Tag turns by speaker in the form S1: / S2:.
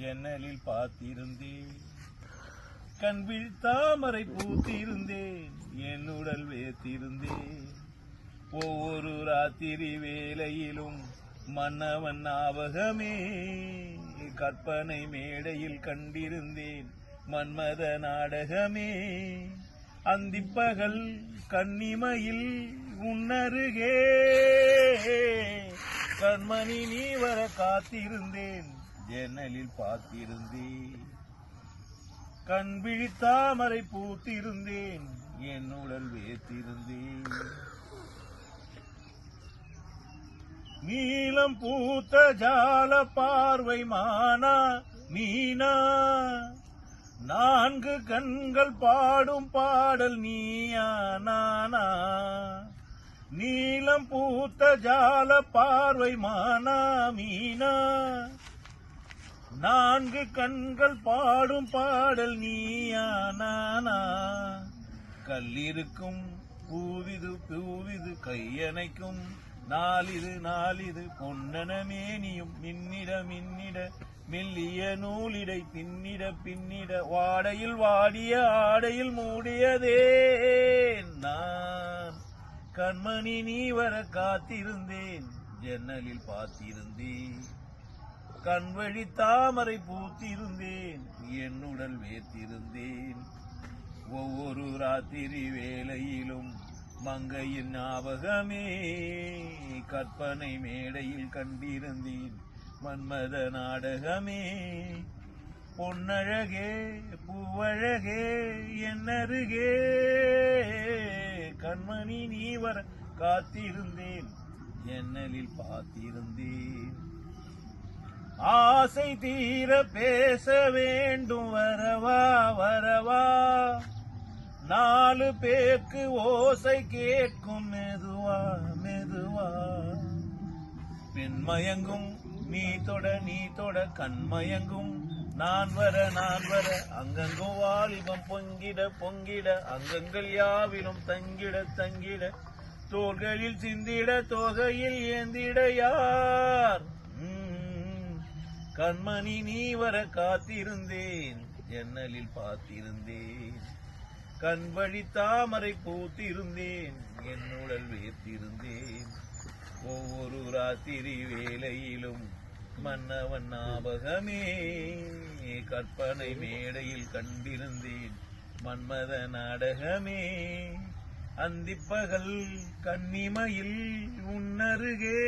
S1: ஜன்னலில் பார்த்திருந்தேன். கண்விழ் தாமரை பூத்திருந்தேன், என் உடல் வேர்த்திருந்தேன். ஒவ்வொரு ராத்திரி வேளையிலும் மன்னவன் ஞாபகமே, கற்பனை மேடையில் கண்டிருந்தேன் மன்மத நாடகமே. அந்திப்பகல் கன்னிமையில் உன்னருகே, கண்மணி நீ வர காத்திருந்தேன், ஜன்னலில் பார்த்திருந்தேன். கண் விழித்தாமரை பூத்திருந்தேன், என் உடல் வேர்த்திருந்தேன். நீலம் பூத்த ஜால பார்வை மானா மீனா, நான்கு கண்கள் பாடும் பாடல் நீயா நானா. நீலம் பூத்த ஜால பார்வை மானா மீனா, நான்கு கண்கள் பாடும் பாடல் நீயா நானா. கல்லிருக்கும் பூவிது பூவிது கையணைக்கும் நாளிது பொன்னன மேனியும் மின்னிட மின்னிட மெல்லிய நூலிடை பின்னிட பின்னிட வாடையில் வாடிய ஆடையில் மூடியதே நான். கண்மணி நீ வர காத்திருந்தேன், ஜன்னலில் பார்த்திருந்தேன். கண்வழி தாமரை பூத்திருந்தேன், என் உடல் வேர்த்திருந்தேன். ஒவ்வொரு ராத்திரி வேளையிலும் மங்கையின் ஞாபகமே, கற்பனை மேடையில் கண்டிருந்தேன் மன்மத நாடகமே. பொன்னழகே பூவழகே என்னருகே, கண்மணி நீ வர காத்திருந்தேன், ஜன்னலில் பார்த்திருந்தேன். ஆசை தீர பேச வேண்டும் வரவா வரவா, நாலு பேருக்கு ஓசை கேட்கும் மெதுவா மெதுவா. பெண்மயங்கும் நீ தொட கண்மயங்கும் நான் வர அங்கங்கும் வாலிபம் பொங்கிட பொங்கிட அங்கங்கள் யாவிலும் தங்கிட தங்கிட தோள்களில் சிந்திட தோகையில் ஏந்திட யார். கண்மணி நீ வர காத்திருந்தேன், ஜன்னலில் பார்த்திருந்தேன். கண்வழி தாமரை பூத்திருந்தேன், என் உடல் வேர்த்திருந்தேன். ஒவ்வொரு ராத்திரி வேளையிலும் மன்னவன் ஞாபகமே, கற்பனை மேடையில் கண்டிருந்தேன் மன்மத நாடகமே. அந்திப்பகல் கன்னிமையில் உன்னருகே,